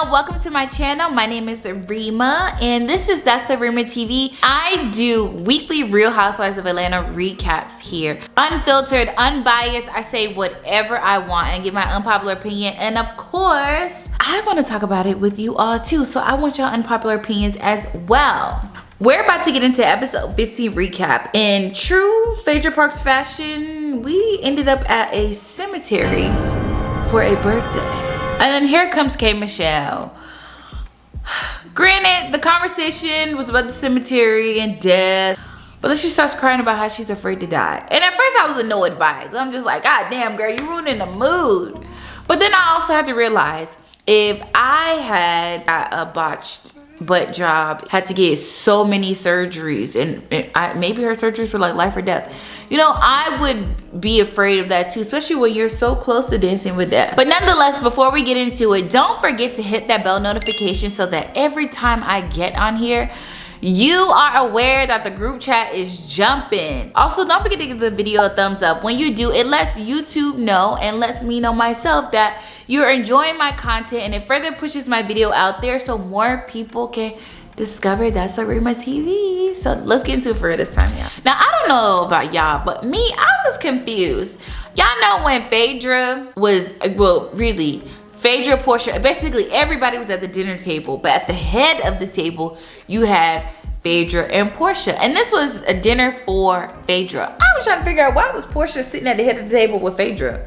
y'all, welcome to my channel. My name is Rima and this is That's the Rima TV. I do weekly Real Housewives of Atlanta recaps here. Unfiltered, unbiased, I say whatever I want and give my unpopular opinion, and of course I want to talk about it with you all too, so I want y'all unpopular opinions as well. We're about to get into episode 15 recap. In true Phaedra Parks fashion, we ended up at a cemetery for a birthday. And then here comes K. Michelle. Granted, the conversation was about the cemetery and death, but then she starts crying about how she's afraid to die. And at first I was annoyed by it. I'm just like, God damn, girl, you ruining the mood. But then I also had to realize, if I had a botched butt job, had to get so many surgeries, and maybe her surgeries were like life or death, you know, I would be afraid of that too, especially when you're so close to dancing with death. But nonetheless, before we get into it, don't forget to hit that bell notification so that every time I get on here, you are aware that the group chat is jumping. Also, don't forget to give the video a thumbs up. When you do, it lets YouTube know and lets me know myself that you're enjoying my content, and it further pushes my video out there so more people can discover That's the Rima TV. So let's get into it for this time, y'all. Now, I don't know about y'all, but me, I was confused. Y'all know when Phaedra was, well, really, Phaedra, Porsha, basically everybody was at the dinner table, but at the head of the table, you had Phaedra and Porsha. And this was a dinner for Phaedra. I was trying to figure out, why was Porsha sitting at the head of the table with Phaedra?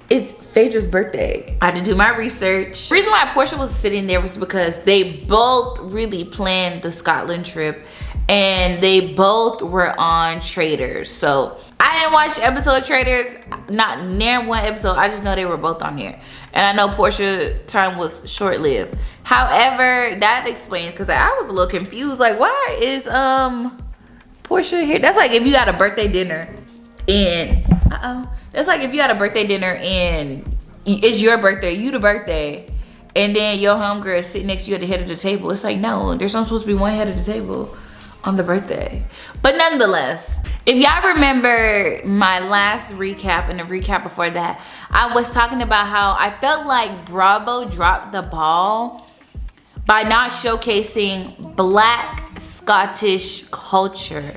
It's Phaedra's birthday. I had to do my research. The reason why Porsha was sitting there was because they both really planned the Scotland trip and they both were on Traitors. So I didn't watch the episode of Traitors, not near one episode. I just know they were both on here. And I know Porsha's time was short-lived. However, that explains, because I was a little confused. Like, why is Porsha here? That's like if you got a birthday dinner and that's like if you had a birthday dinner and it's your birthday, you the birthday, and then your homegirl is sitting next to you at the head of the table. It's like, no, there's not supposed to be one head of the table on the birthday. But nonetheless, if y'all remember my last recap and the recap before that, I was talking about how I felt like Bravo dropped the ball by not showcasing Black Scottish culture.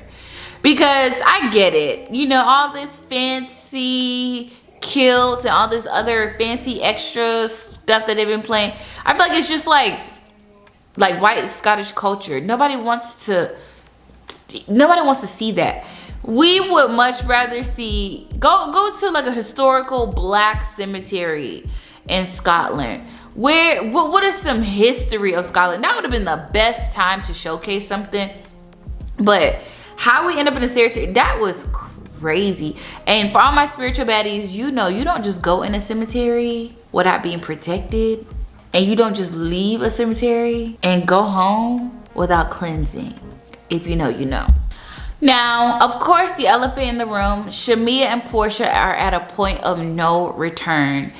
Because I get it, you know, all this fancy kilts and all this other fancy extra stuff that they've been playing. I feel like it's just like white Scottish culture. Nobody wants to see that. We would much rather see, go to like a historical Black cemetery in Scotland. What is some history of Scotland? That would have been the best time to showcase something. But how we end up in a cemetery, that was crazy. And for all my spiritual baddies, you know, you don't just go in a cemetery without being protected, and you don't just leave a cemetery and go home without cleansing. If you know, you know. Now, of course, the elephant in the room, Shamea and Porsha are at a point of no return.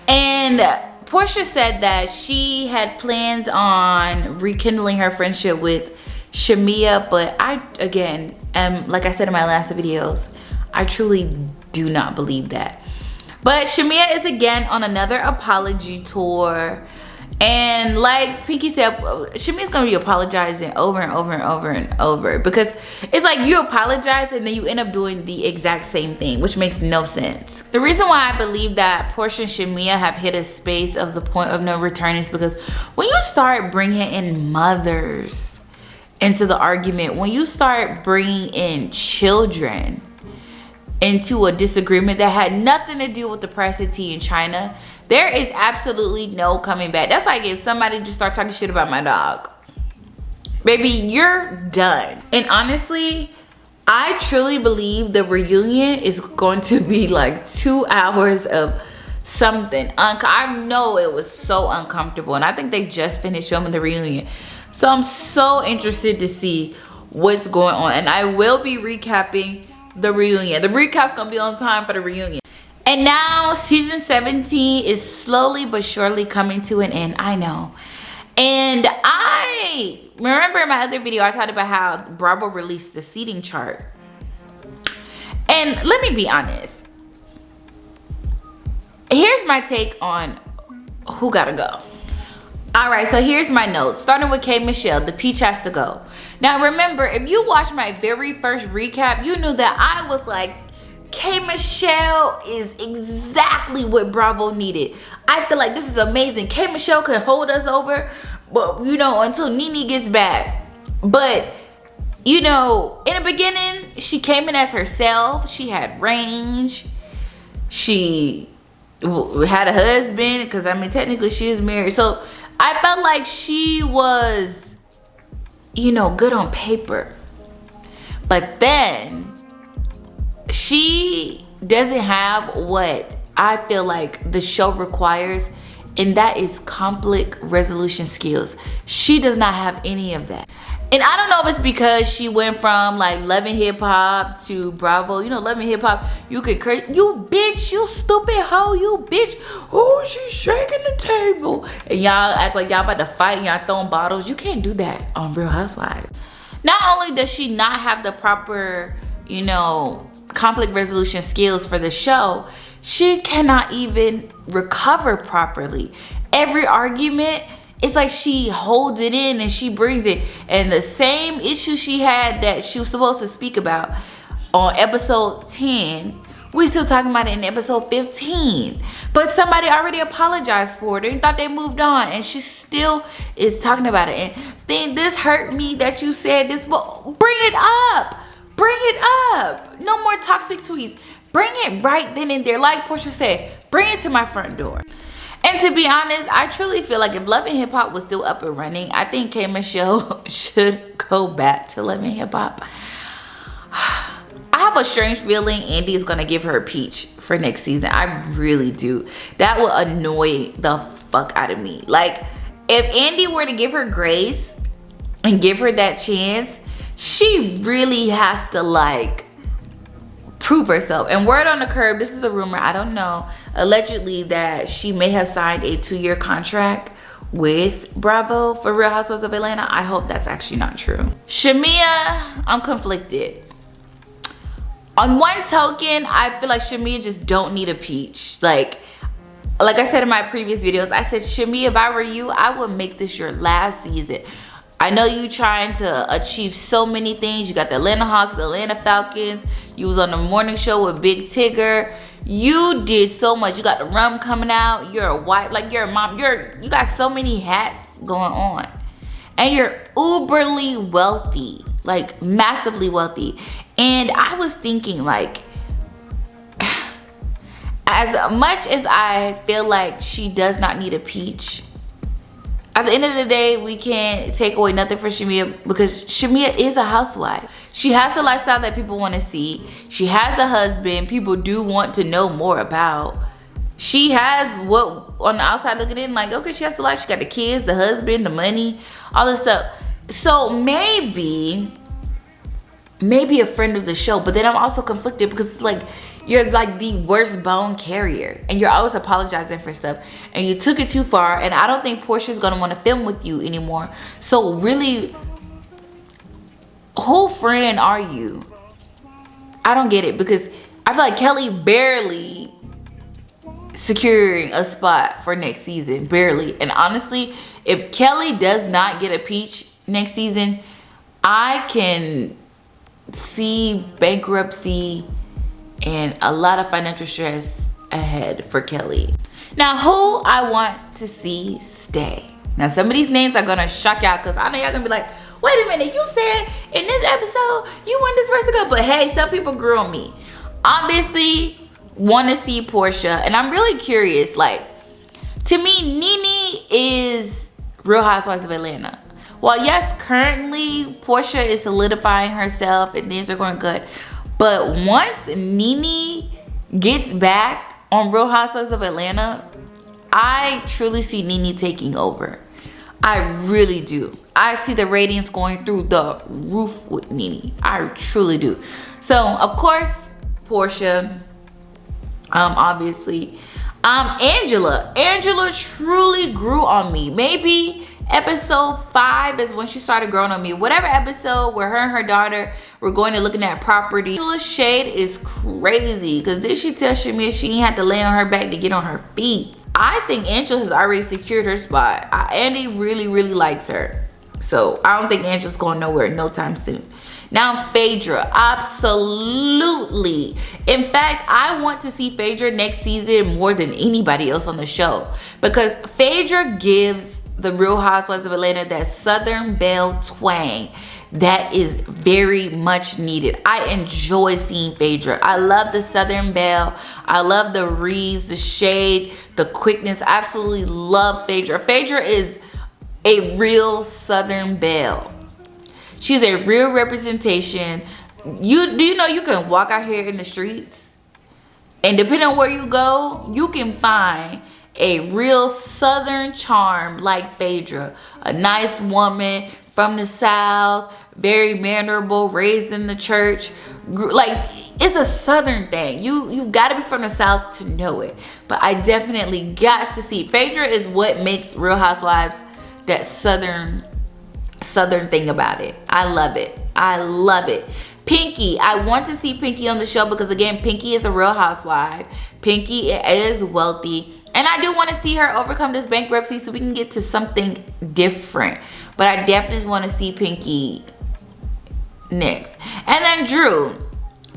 And Porsha said that she had plans on rekindling her friendship with Shamea, but I, again, like I said in my last videos, I truly do not believe that. But Shamea is again on another apology tour, and like Pinky said, Shamea's gonna be apologizing over and over and over and over, because it's like you apologize and then you end up doing the exact same thing, which makes no sense. The reason why I believe that Porsha and Shamea have hit a space of the point of no return is because when you start bringing in mothers into the argument, when you start bringing in children into a disagreement that had nothing to do with the price of tea in China, there is absolutely no coming back. That's like if somebody just start talking shit about my dog. Baby, you're done. And honestly, I truly believe the reunion is going to be like 2 hours of something. I know it was so uncomfortable, and I think they just finished filming the reunion. So I'm so interested to see what's going on, and I will be recapping the reunion. The recap's gonna be on time for the reunion. And now season 17 is slowly but surely coming to an end. I know. And I remember in my other video I talked about how Bravo released the seating chart. And let me be honest. Here's my take on who gotta go. All right, so here's my notes. Starting with K. Michelle, the peach has to go. Now remember, if you watched my very first recap, you knew that I was like, K. Michelle is exactly what Bravo needed. I feel like this is amazing. K. Michelle could hold us over, but you know, until Nene gets back. But you know, in the beginning, she came in as herself. She had range. She had a husband, because I mean, technically she is married. So I felt like she was, you know, good on paper. But then she doesn't have what I feel like the show requires, and that is conflict resolution skills. She does not have any of that. And I don't know if it's because she went from like loving hip hop to Bravo. You know, loving hip hop, you could crazy. You bitch, you stupid hoe, you bitch. Oh, she's shaking the table. And y'all act like y'all about to fight and y'all throwing bottles. You can't do that on Real Housewives. Not only does she not have the proper, you know, conflict resolution skills for the show, she cannot even recover properly. Every argument, it's like she holds it in and she brings it. And the same issue she had that she was supposed to speak about on episode 10, we still talking about it in episode 15. But somebody already apologized for it. They thought they moved on, and she still is talking about it. And then this hurt me that you said this. Well, bring it up. Bring it up. No more toxic tweets. Bring it right then and there. Like Porsha said, bring it to my front door. And to be honest, I truly feel like if Love and Hip Hop was still up and running, I think K. Michelle should go back to Love and Hip Hop. I have a strange feeling Andy is gonna give her a peach for next season. I really do. That will annoy the fuck out of me. Like, if Andy were to give her grace and give her that chance, she really has to like prove herself. And word on the curb, this is a rumor, I don't know, allegedly that she may have signed a 2-year contract with Bravo for Real Housewives of Atlanta. I hope that's actually not true. Shamea, I'm conflicted. On one token, I feel like Shamea just don't need a peach. Like I said in my previous videos, I said, Shamea, if I were you, I would make this your last season. I know you trying to achieve so many things. You got the Atlanta Hawks, the Atlanta Falcons. You was on the morning show with Big Tigger. You did so much. You got the rum coming out. You're a wife, like you're a mom. You got so many hats going on. And you're uberly wealthy, like massively wealthy. And I was thinking, like, as much as I feel like she does not need a peach, at the end of the day, we can't take away nothing for Shamea, because Shamea is a housewife. She has the lifestyle that people want to see. She has the husband people do want to know more about. She has what on the outside looking in, like, okay, she has the life. She got the kids, the husband, the money, all this stuff. So maybe a friend of the show, but then I'm also conflicted because it's like, you're like the worst bone carrier and you're always apologizing for stuff and you took it too far, and I don't think Porsha's gonna want to film with you anymore. So really, whole friend are you? I don't get it, because I feel like Kelly barely securing a spot for next season, barely. And honestly, if Kelly does not get a peach next season, I can see bankruptcy and a lot of financial stress ahead for Kelly. Now, who I want to see stay. Now, some of these names are gonna shock y'all, because I know y'all gonna be like, wait a minute, you said in this episode you want this person to go. But hey, some people grew on me. Obviously, want to see Porsha, and I'm really curious. Like, to me, Nene is Real Housewives of Atlanta. Well, yes, currently Porsha is solidifying herself and things are going good. But once Nene gets back on Real Housewives of Atlanta, I truly see Nene taking over. I really do. I see the ratings going through the roof with Nene. I truly do. So, of course, Porsha, obviously. Angela truly grew on me. Maybe episode 5 is when she started growing on me. Whatever episode where her and her daughter were going to looking at property. Angela's shade is crazy, because did she tell Shamea she ain't had to lay on her back to get on her feet? I think Angela has already secured her spot. Andy really, really likes her. So I don't think Angela's going nowhere no time soon. Now Phaedra, absolutely. In fact, I want to see Phaedra next season more than anybody else on the show. Because Phaedra gives the Real Housewives of Atlanta that Southern Belle twang that is very much needed. I enjoy seeing Phaedra. I love the Southern Belle. I love the reads, the shade, the quickness. I absolutely love Phaedra. Phaedra is a real Southern Belle. She's a real representation. Do you know you can walk out here in the streets, and depending on where you go, you can find a real Southern charm like Phaedra. A nice woman from the South, very mannerable, raised in the church. Like, it's a Southern thing. You gotta be from the South to know it. But I definitely got to see. Phaedra is what makes Real Housewives that Southern thing about it. I love it. I love it. Pinky, I want to see Pinky on the show because, again, Pinky is a Real Housewife. Pinky is wealthy, and I do want to see her overcome this bankruptcy so we can get to something different. But I definitely want to see Pinky next. And then Drew,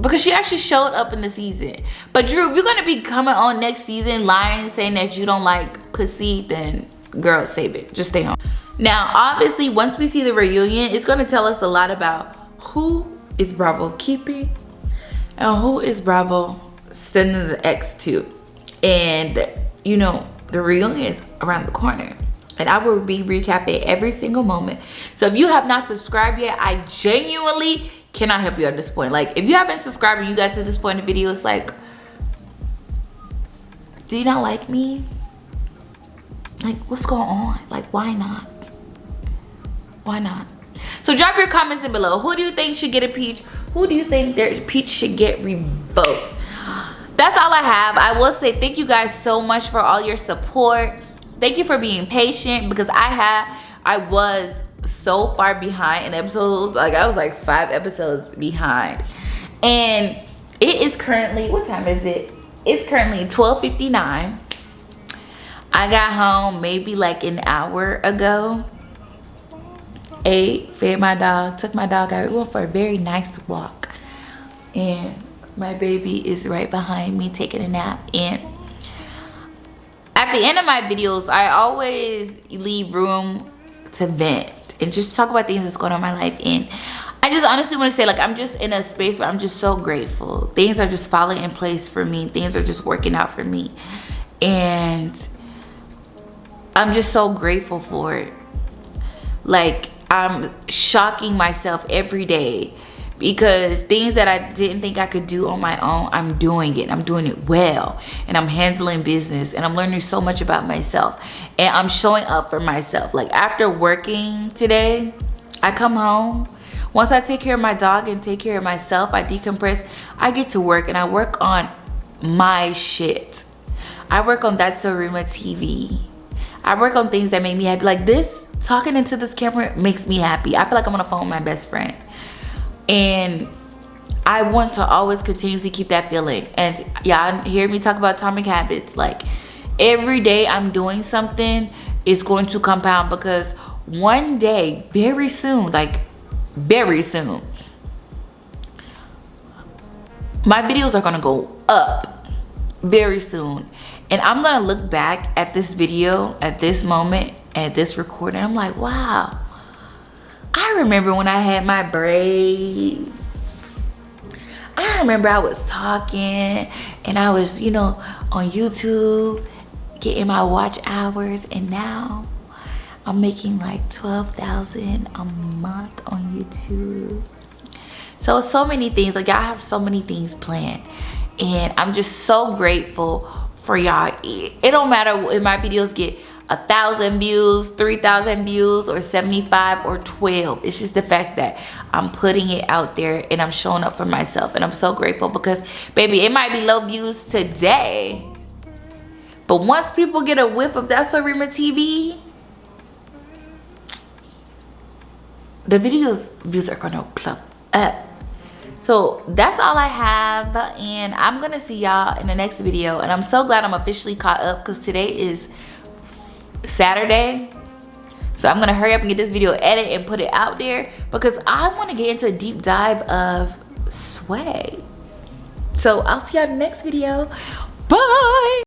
because she actually showed up in the season. But Drew, if you're going to be coming on next season lying and saying that you don't like pussy, then girl, save it. Just stay home. Now, obviously, once we see the reunion, it's going to tell us a lot about who is Bravo keeping and who is Bravo sending the ex to. And, you know, the reunion is around the corner. And I will be recapping every single moment. So if you have not subscribed yet, I genuinely cannot help you at this point. Like, if you haven't subscribed and you got to this point in the video, it's like, do you not like me? Like, what's going on? Like, why not? Why not? So drop your comments in below. Who do you think should get impeached? Who do you think their impeached should get revoked? That's all I have. I will say thank you guys so much for all your support. Thank you for being patient, because I was so far behind in episodes. Like, I was like 5 episodes behind. And it is currently, what time is it? It's currently 12:59. I got home maybe like an hour ago. Ate, fed my dog, took my dog out. We went for a very nice walk. And my baby is right behind me taking a nap. And at the end of my videos, I always leave room to vent and just talk about things that's going on in my life. And I just honestly want to say, like, I'm just in a space where I'm just so grateful. Things are just falling in place for me. Things are just working out for me. And I'm just so grateful for it. Like, I'm shocking myself every day, because things that I didn't think I could do on my own, I'm doing it. I'm doing it well, and I'm handling business, and I'm learning so much about myself, and I'm showing up for myself. Like, after working today, I come home. Once I take care of my dog and take care of myself, I decompress, I get to work, and I work on my shit. I work on That's Arima TV. I work on things that make me happy. Like this, talking into this camera makes me happy. I feel like I'm on the phone with my best friend. And I want to always continuously keep that feeling. And y'all hear me talk about atomic habits. Like, every day I'm doing something is going to compound, because one day, very soon, like very soon, my videos are gonna go up very soon. And I'm gonna look back at this video, at this moment, at this recording. I'm like, wow, I remember when I had my braids. I remember I was talking and I was, you know, on YouTube getting my watch hours, and now I'm making like 12,000 a month on YouTube. So many things. Like, y'all have so many things planned, and I'm just so grateful for y'all. It don't matter if my videos get 1,000 views, 3,000 views, or 75 or 12. It's just the fact that I'm putting it out there and I'm showing up for myself, and I'm so grateful, because baby, it might be low views today, but once people get a whiff of That's Arima TV, the videos views are gonna plump up. So that's all I have, and I'm gonna see y'all in the next video. And I'm so glad I'm officially caught up because today is Saturday. So I'm gonna hurry up and get this video edited and put it out there because I want to get into a deep dive of swag. So I'll see y'all in the next video. Bye.